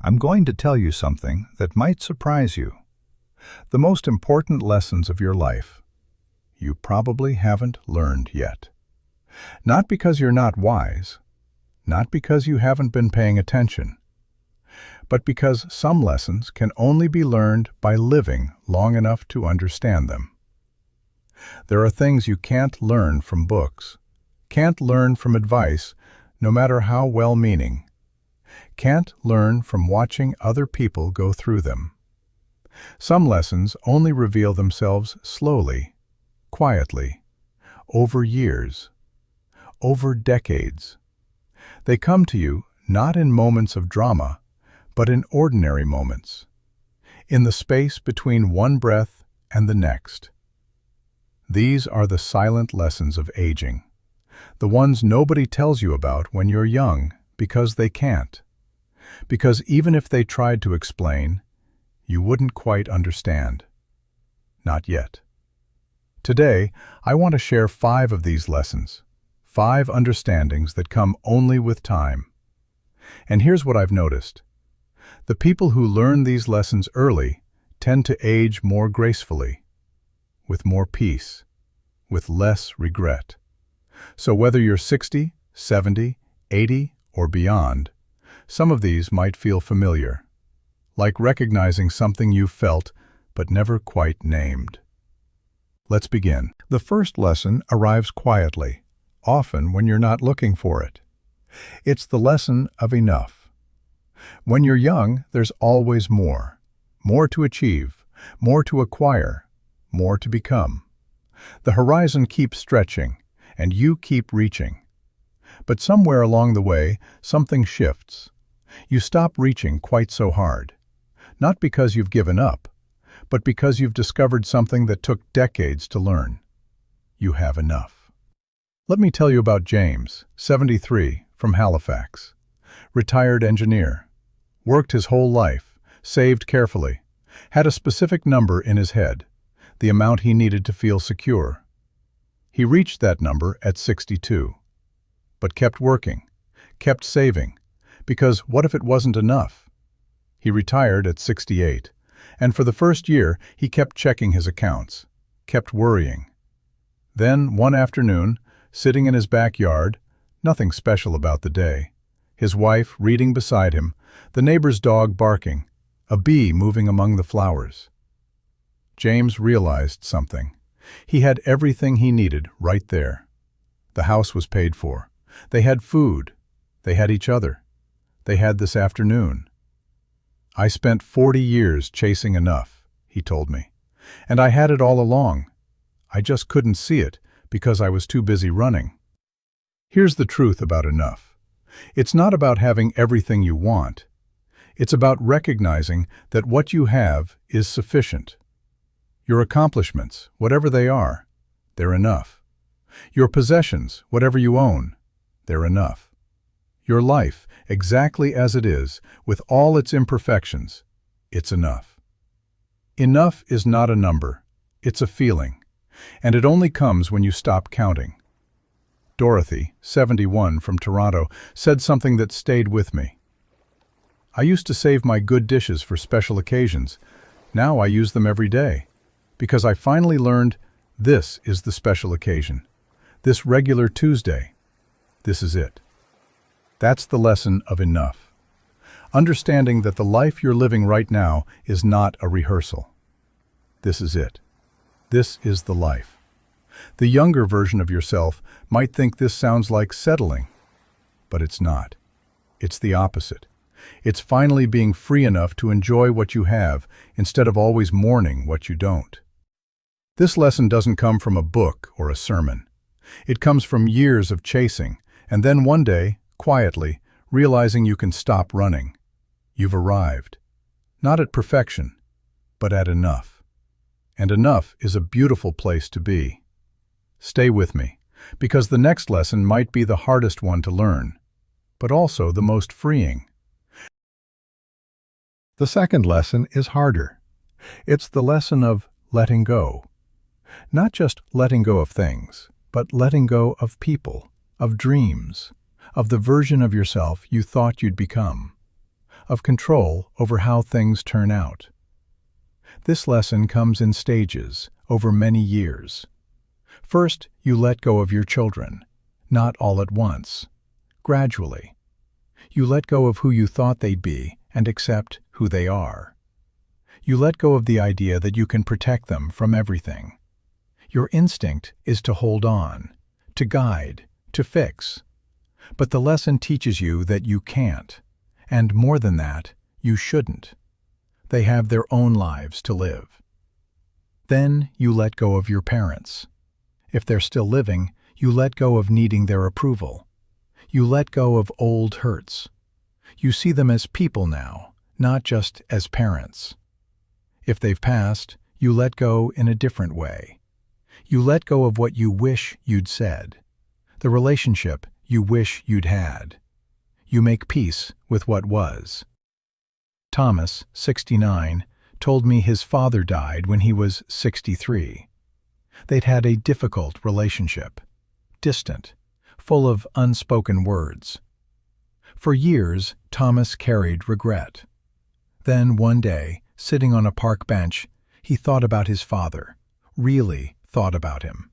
I'm going to tell you something that might surprise you. The most important lessons of your life, you probably haven't learned yet. Not because you're not wise, not because you haven't been paying attention, but because some lessons can only be learned by living long enough to understand them. There are things you can't learn from books, can't learn from advice, no matter how well-meaning, can't learn from watching other people go through them. Some lessons only reveal themselves slowly, quietly, over years, over decades. They come to you not in moments of drama, but in ordinary moments, in the space between one breath and the next. These are the silent lessons of aging, the ones nobody tells you about when you're young because they can't. Because even if they tried to explain, you wouldn't quite understand. Not yet. Today, I want to share 5 of these lessons, 5 understandings that come only with time. And here's what I've noticed. The people who learn these lessons early tend to age more gracefully, with more peace, with less regret. So whether you're 60, 70, 80, or beyond, some of these might feel familiar, like recognizing something you felt but never quite named. Let's begin. The first lesson arrives quietly, often when you're not looking for it. It's the lesson of enough. When you're young, there's always more. More to achieve, more to acquire, more to become. The horizon keeps stretching, and you keep reaching. But somewhere along the way, something shifts. You stop reaching quite so hard. Not because you've given up, but because you've discovered something that took decades to learn. You have enough. Let me tell you about James, 73, from Halifax. Retired engineer. Worked his whole life, saved carefully, had a specific number in his head, the amount he needed to feel secure. He reached that number at 62, but kept working, kept saving, because what if it wasn't enough? He retired at 68, and for the first year he kept checking his accounts, kept worrying. Then, one afternoon, sitting in his backyard, nothing special about the day, his wife reading beside him, the neighbor's dog barking, a bee moving among the flowers. James realized something. He had everything he needed right there. The house was paid for. They had food. They had each other. They had this afternoon. I spent 40 years chasing enough, he told me. And I had it all along. I just couldn't see it because I was too busy running. Here's the truth about enough. It's not about having everything you want. It's about recognizing that what you have is sufficient. Your accomplishments, whatever they are, they're enough. Your possessions, whatever you own, they're enough. Your life, exactly as it is, with all its imperfections, it's enough. Enough is not a number, it's a feeling, and it only comes when you stop counting. Dorothy, 71, from Toronto, said something that stayed with me. I used to save my good dishes for special occasions. Now I use them every day, because I finally learned this is the special occasion. This regular Tuesday, this is it. That's the lesson of enough. Understanding that the life you're living right now is not a rehearsal. This is it. This is the life. The younger version of yourself might think this sounds like settling, but it's not. It's the opposite. It's finally being free enough to enjoy what you have instead of always mourning what you don't. This lesson doesn't come from a book or a sermon. It comes from years of chasing, and then one day, quietly, realizing you can stop running. You've arrived. Not at perfection, but at enough. And enough is a beautiful place to be. Stay with me, because the next lesson might be the hardest one to learn, but also the most freeing. The second lesson is harder. It's the lesson of letting go. Not just letting go of things, but letting go of people, of dreams, of the version of yourself you thought you'd become. of control over how things turn out. This lesson comes in stages, over many years. First, you let go of your children, not all at once, gradually. You let go of who you thought they'd be and accept who they are. You let go of the idea that you can protect them from everything. Your instinct is to hold on, to guide, to fix. But the lesson teaches you that you can't, and more than that, you shouldn't. They have their own lives to live. Then you let go of your parents. If they're still living, you let go of needing their approval. You let go of old hurts. You see them as people now, not just as parents. If they've passed, you let go in a different way. You let go of what you wish you'd said, the relationship you wish you'd had. You make peace with what was. Thomas, 69, told me his father died when he was 63. They'd had a difficult relationship, distant, full of unspoken words. For years, Thomas carried regret. Then one day, sitting on a park bench, he thought about his father, really thought about him.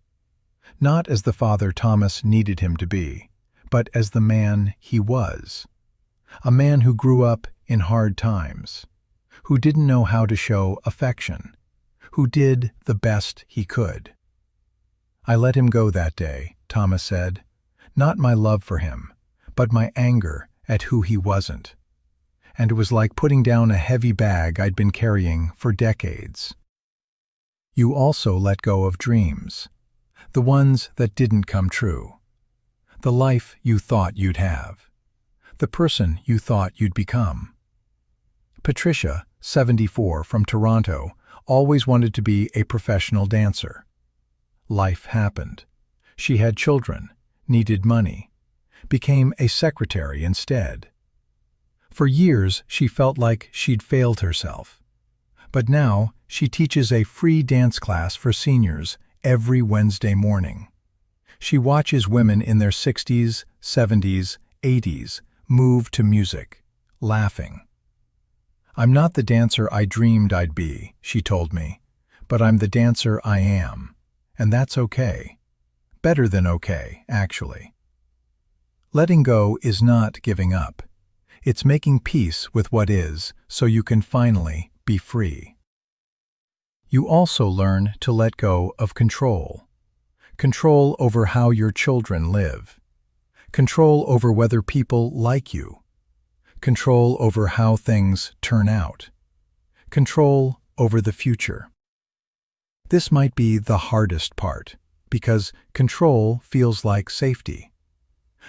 Not as the father Thomas needed him to be, but as the man he was. A man who grew up in hard times, who didn't know how to show affection, who did the best he could. I let him go that day, Thomas said, not my love for him, but my anger at who he wasn't. And it was like putting down a heavy bag I'd been carrying for decades. You also let go of dreams, the ones that didn't come true, the life you thought you'd have, the person you thought you'd become. Patricia, 74, from Toronto, always wanted to be a professional dancer. Life happened. She had children, needed money, became a secretary instead. For years, she felt like she'd failed herself. But now, she teaches a free dance class for seniors every Wednesday morning. She watches women in their 60s, 70s, 80s move to music, laughing. "I'm not the dancer I dreamed I'd be," she told me, "but I'm the dancer I am, and that's okay. Better than okay, actually." Letting go is not giving up. It's making peace with what is so you can finally be free. You also learn to let go of control. Control over how your children live. Control over whether people like you. Control over how things turn out. Control over the future. This might be the hardest part, because control feels like safety.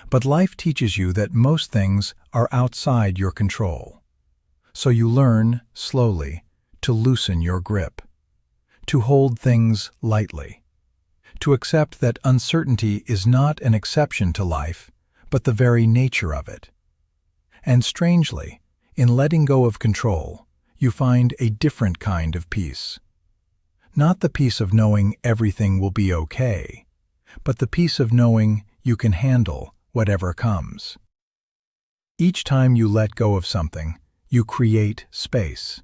But life teaches you that most things are outside your control. So you learn, slowly, to loosen your grip, to hold things lightly, to accept that uncertainty is not an exception to life, but the very nature of it. And strangely, in letting go of control, you find a different kind of peace. Not the peace of knowing everything will be okay, but the peace of knowing you can handle whatever comes. Each time you let go of something, you create space.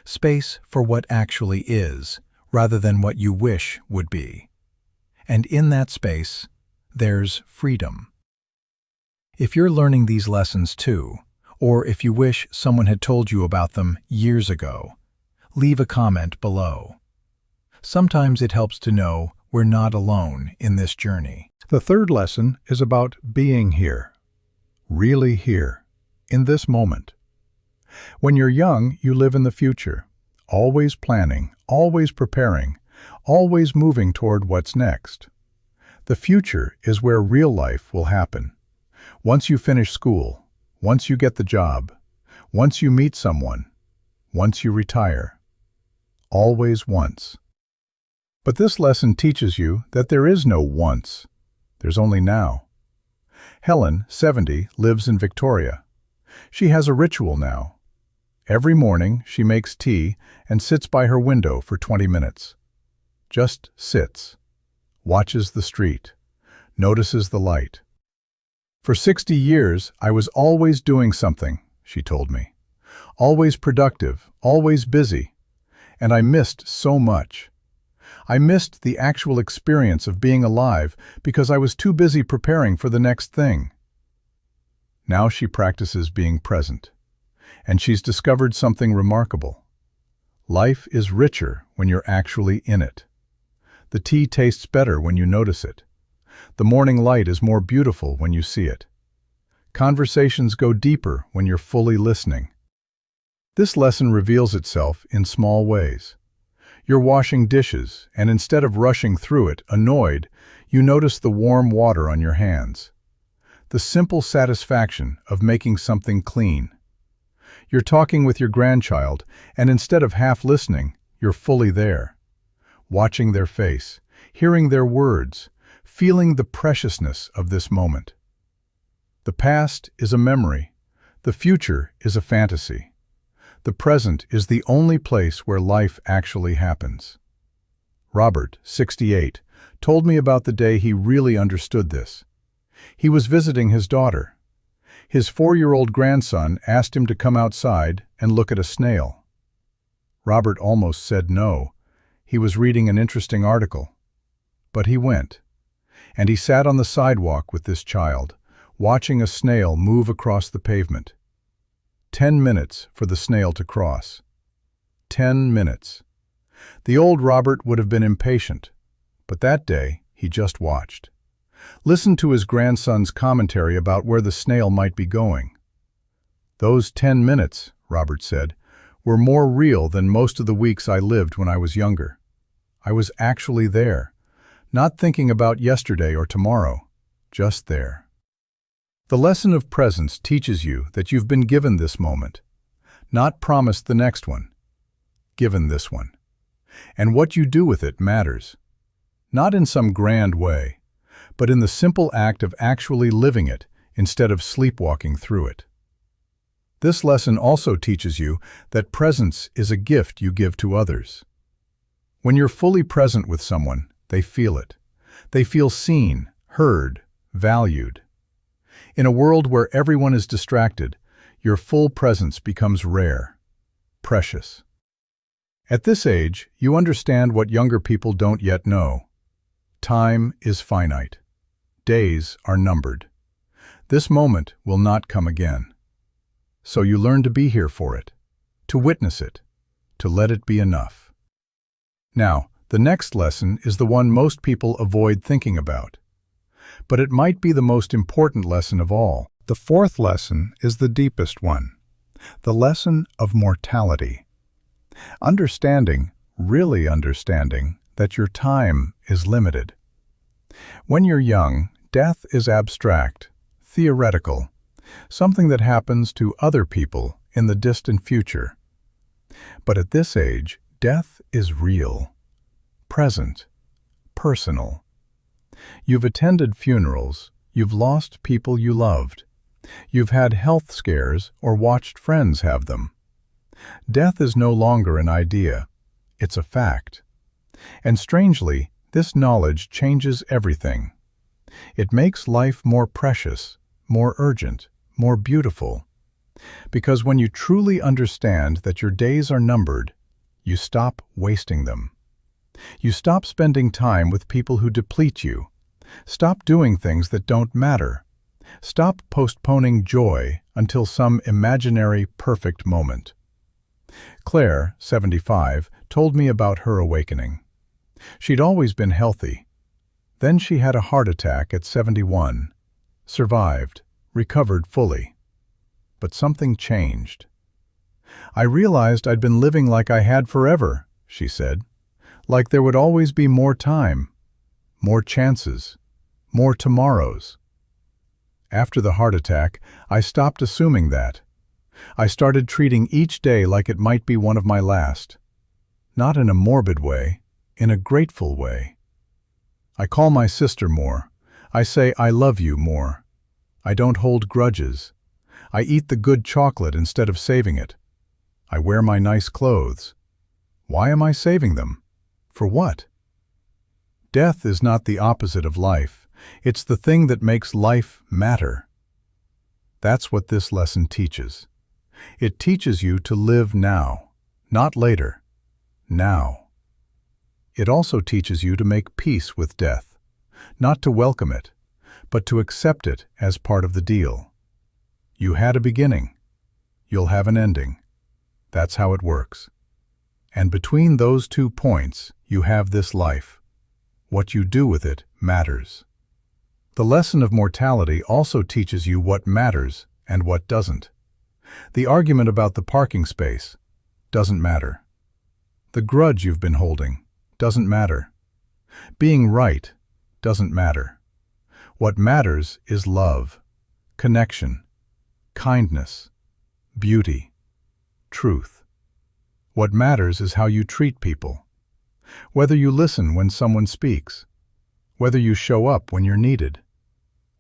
Space for what actually is, rather than what you wish would be. And in that space, there's freedom. If you're learning these lessons too, or if you wish someone had told you about them years ago, leave a comment below. Sometimes it helps to know we're not alone in this journey. The third lesson is about being here, really here, in this moment. When you're young, you live in the future, always planning, always preparing, always moving toward what's next. The future is where real life will happen. Once you finish school, once you get the job, once you meet someone, once you retire. Always once. But this lesson teaches you that there is no once. There's only now. Helen, 70, lives in Victoria. She has a ritual now. Every morning, she makes tea and sits by her window for 20 minutes. Just sits, watches the street, notices the light. "For 60 years, I was always doing something," she told me. always productive, always busy. And I missed so much. I missed the actual experience of being alive because I was too busy preparing for the next thing. Now she practices being present, and she's discovered something remarkable. Life is richer when you're actually in it. The tea tastes better when you notice it. The morning light is more beautiful when you see it. Conversations go deeper when you're fully listening. This lesson reveals itself in small ways. You're washing dishes, and instead of rushing through it, annoyed, you notice the warm water on your hands. The simple satisfaction of making something clean. You're talking with your grandchild, and instead of half listening, you're fully there. Watching their face, hearing their words, feeling the preciousness of this moment. The past is a memory. The future is a fantasy. The present is the only place where life actually happens. Robert, 68, told me about the day he really understood this. He was visiting his daughter. His 4-year-old grandson asked him to come outside and look at a snail. Robert almost said no. He was reading an interesting article. But he went, and he sat on the sidewalk with this child, watching a snail move across the pavement. 10 minutes for the snail to cross. 10 minutes. The old Robert would have been impatient, but that day he just watched. Listened to his grandson's commentary about where the snail might be going. Those 10 minutes, Robert said, were more real than most of the weeks I lived when I was younger. I was actually there, not thinking about yesterday or tomorrow, just there. The lesson of presence teaches you that you've been given this moment, not promised the next one, given this one. And what you do with it matters, not in some grand way, but in the simple act of actually living it instead of sleepwalking through it. This lesson also teaches you that presence is a gift you give to others. When you're fully present with someone, they feel it. They feel seen, heard, valued. In a world where everyone is distracted, your full presence becomes rare, precious. At this age, you understand what younger people don't yet know. Time is finite. Days are numbered. This moment will not come again. So you learn to be here for it, to witness it, to let it be enough. Now, the next lesson is the one most people avoid thinking about. But it might be the most important lesson of all. The fourth lesson is the deepest one, the lesson of mortality. Understanding, really understanding, that your time is limited. When you're young, death is abstract, theoretical, something that happens to other people in the distant future. But at this age, death is real, present, personal. You've attended funerals, you've lost people you loved. You've had health scares or watched friends have them. Death is no longer an idea, it's a fact. And strangely, this knowledge changes everything. It makes life more precious, more urgent, more beautiful. Because when you truly understand that your days are numbered, you stop wasting them. You stop spending time with people who deplete you. Stop doing things that don't matter. Stop postponing joy until some imaginary perfect moment. Claire, 75, told me about her awakening. She'd always been healthy. Then she had a heart attack at 71. Survived, recovered fully. But something changed. I realized I'd been living like I had forever, she said. Like there would always be more time, more chances, more tomorrows. After the heart attack, I stopped assuming that. I started treating each day like it might be one of my last. Not in a morbid way, in a grateful way. I call my sister more. I say I love you more. I don't hold grudges. I eat the good chocolate instead of saving it. I wear my nice clothes. Why am I saving them? For what? Death is not the opposite of life. It's the thing that makes life matter. That's what this lesson teaches. It teaches you to live now, not later, now. It also teaches you to make peace with death, not to welcome it, but to accept it as part of the deal. You had a beginning. You'll have an ending. That's how it works. And between those 2 points, you have this life. What you do with it matters. The lesson of mortality also teaches you what matters and what doesn't. The argument about the parking space doesn't matter. The grudge you've been holding doesn't matter. Being right doesn't matter. What matters is love, connection, kindness, beauty, truth. What matters is how you treat people. Whether you listen when someone speaks, whether you show up when you're needed,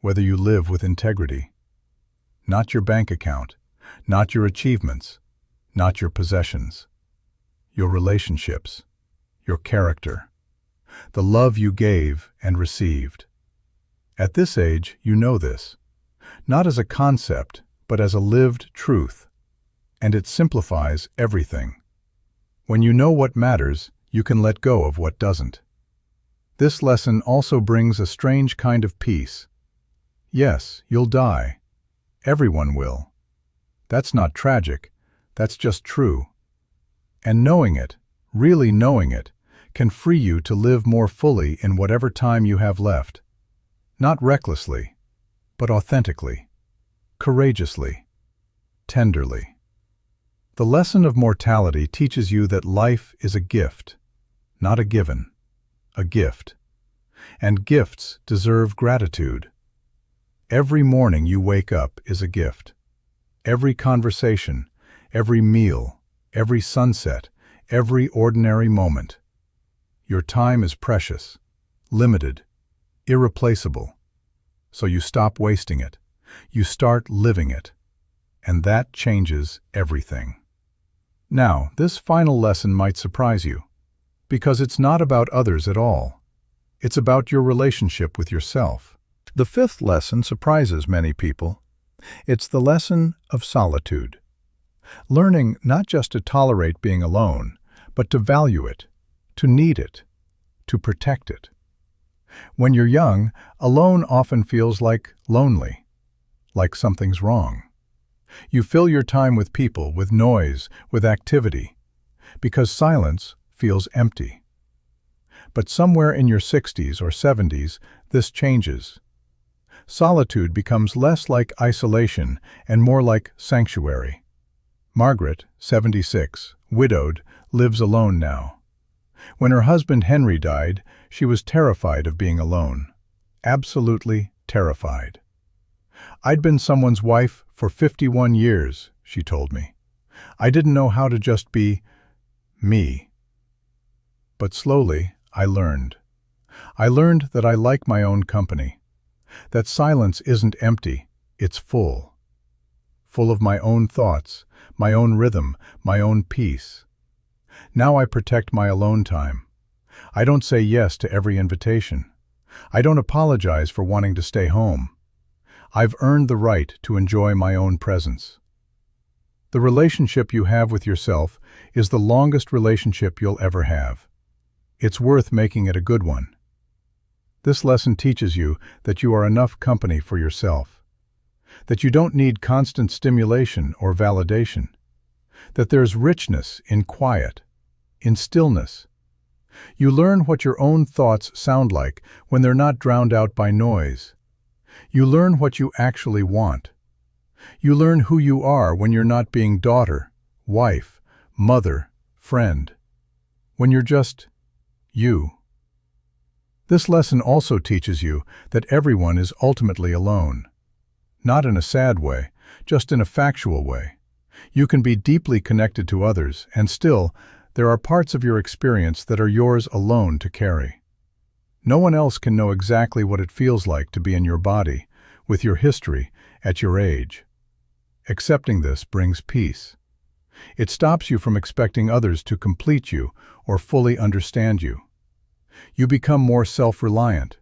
whether you live with integrity. Not your bank account, not your achievements, not your possessions. Your relationships, your character, the love you gave and received. At this age, you know this, not as a concept, but as a lived truth, and it simplifies everything. When you know what matters, you can let go of what doesn't. This lesson also brings a strange kind of peace. Yes, you'll die. Everyone will. That's not tragic, that's just true. And knowing it, really knowing it, can free you to live more fully in whatever time you have left. Not recklessly, but authentically, courageously, tenderly. The lesson of mortality teaches you that life is a gift, not a given, a gift. And gifts deserve gratitude. Every morning you wake up is a gift. Every conversation, every meal, every sunset, every ordinary moment. Your time is precious, limited, irreplaceable. So you stop wasting it. You start living it. And that changes everything. Now, this final lesson might surprise you, because it's not about others at all. It's about your relationship with yourself. The 5th lesson surprises many people. It's the lesson of solitude. Learning not just to tolerate being alone, but to value it, to need it, to protect it. When you're young, alone often feels like lonely, like something's wrong. You fill your time with people, with noise, with activity, because silence feels empty. But somewhere in your 60s or 70s, this changes. Solitude becomes less like isolation and more like sanctuary. Margaret, 76, widowed, lives alone now. When her husband Henry died, she was terrified of being alone. Absolutely terrified. I'd been someone's wife for 51 years, she told me. I didn't know how to just be me. But slowly, I learned. I learned that I like my own company. That silence isn't empty, it's full. Full of my own thoughts, my own rhythm, my own peace. Now I protect my alone time. I don't say yes to every invitation. I don't apologize for wanting to stay home. I've earned the right to enjoy my own presence. The relationship you have with yourself is the longest relationship you'll ever have. It's worth making it a good one. This lesson teaches you that you are enough company for yourself, that you don't need constant stimulation or validation, that there's richness in quiet, in stillness. You learn what your own thoughts sound like when they're not drowned out by noise. You learn what you actually want. You learn who you are when you're not being daughter, wife, mother, friend. When you're just you. This lesson also teaches you that everyone is ultimately alone. Not in a sad way, just in a factual way. You can be deeply connected to others, and still, there are parts of your experience that are yours alone to carry. No one else can know exactly what it feels like to be in your body, with your history, at your age. Accepting this brings peace. It stops you from expecting others to complete you or fully understand you. You become more self-reliant,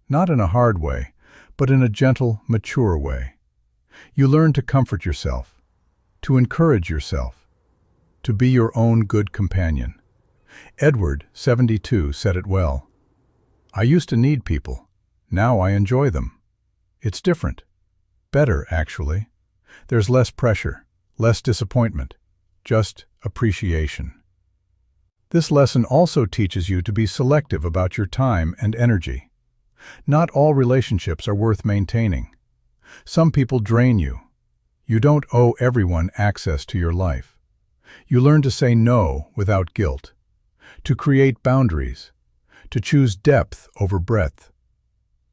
not in a hard way, but in a gentle, mature way. You learn to comfort yourself. to encourage yourself, to be your own good companion. Edward, 72, said it well. I used to need people. Now I enjoy them. It's different. Better, actually. There's less pressure, less disappointment, just appreciation. This lesson also teaches you to be selective about your time and energy. Not all relationships are worth maintaining. Some people drain you. You don't owe everyone access to your life. You learn to say no without guilt, to create boundaries, to choose depth over breadth.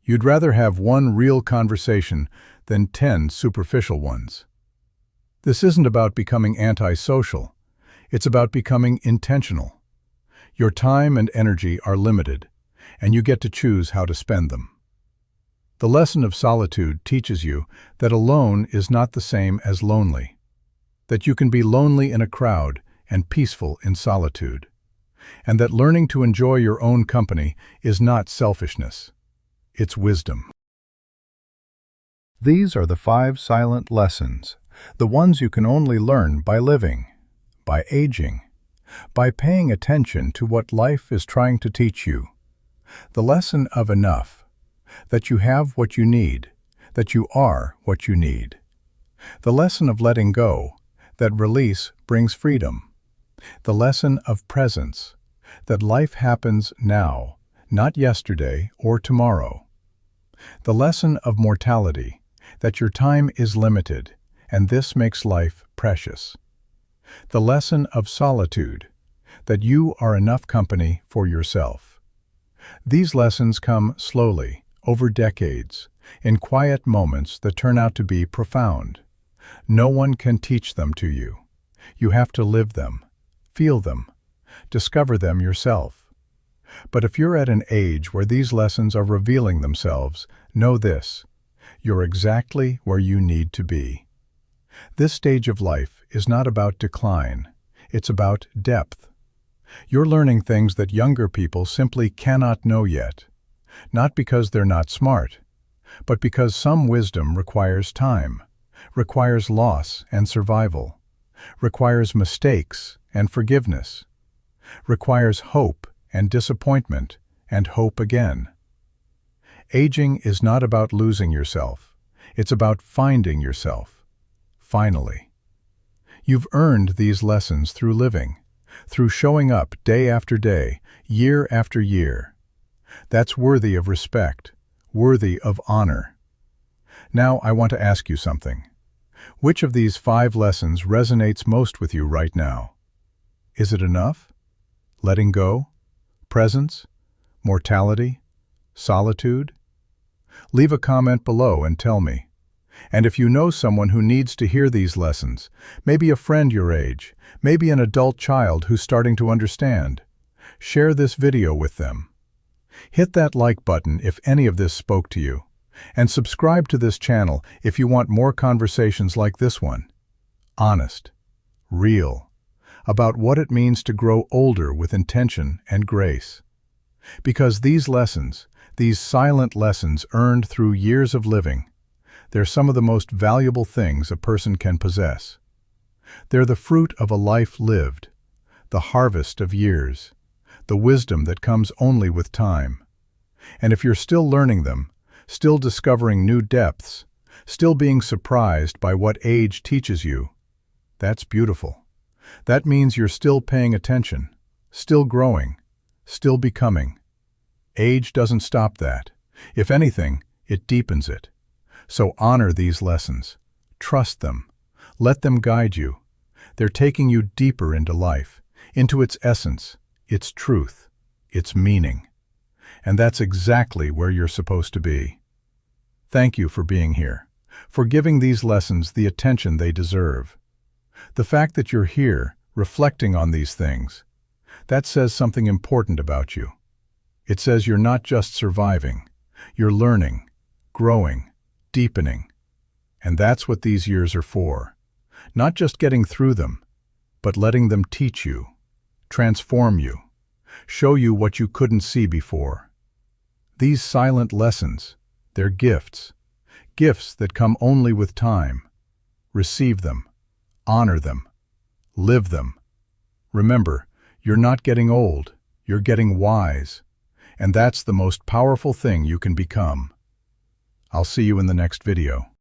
You'd rather have one real conversation than 10 superficial ones. This isn't about becoming antisocial. It's about becoming intentional. Your time and energy are limited, and you get to choose how to spend them. The lesson of solitude teaches you that alone is not the same as lonely, that you can be lonely in a crowd and peaceful in solitude, and that learning to enjoy your own company is not selfishness, it's wisdom. These are the 5 silent lessons, the ones you can only learn by living, by aging, by paying attention to what life is trying to teach you. The lesson of enough, that you have what you need, that you are what you need. The lesson of letting go, that release brings freedom. The lesson of presence, that life happens now, not yesterday or tomorrow. The lesson of mortality, that your time is limited, and this makes life precious. The lesson of solitude, that you are enough company for yourself. These lessons come slowly, over decades, in quiet moments that turn out to be profound. No one can teach them to you. You have to live them, feel them, discover them yourself. But if you're at an age where these lessons are revealing themselves, know this: you're exactly where you need to be. This stage of life is not about decline, it's about depth. You're learning things that younger people simply cannot know yet, not because they're not smart, but because some wisdom requires time, requires loss and survival, requires mistakes and forgiveness, requires hope and disappointment and hope again. Aging is not about losing yourself, it's about finding yourself, finally. You've earned these lessons through living, through showing up day after day, year after year. That's worthy of respect, worthy of honor. Now I want to ask you something. Which of these 5 lessons resonates most with you right now? Is it enough? Letting go? Presence? Mortality? Solitude? Leave a comment below and tell me. And if you know someone who needs to hear these lessons, maybe a friend your age, maybe an adult child who's starting to understand, share this video with them. Hit that like button if any of this spoke to you, and subscribe to this channel if you want more conversations like this one. Honest, real, about what it means to grow older with intention and grace. Because these lessons, these silent lessons earned through years of living, they're some of the most valuable things a person can possess. They're the fruit of a life lived, the harvest of years, the wisdom that comes only with time. And if you're still learning them, still discovering new depths, still being surprised by what age teaches you, that's beautiful. That means you're still paying attention, still growing, still becoming. Age doesn't stop that. If anything, it deepens it. So honor these lessons. Trust them. Let them guide you. They're taking you deeper into life, into its essence, its truth, its meaning. And that's exactly where you're supposed to be. Thank you for being here, for giving these lessons the attention they deserve. The fact that you're here, reflecting on these things, that says something important about you. It says you're not just surviving, you're learning, growing, deepening. And that's what these years are for. Not just getting through them, but letting them teach you, transform you, show you what you couldn't see before. These silent lessons, they're gifts, gifts that come only with time. Receive them, Honor them. Live them. Remember, you're not getting old, you're getting wise. And that's the most powerful thing you can become. I'll see you in the next video.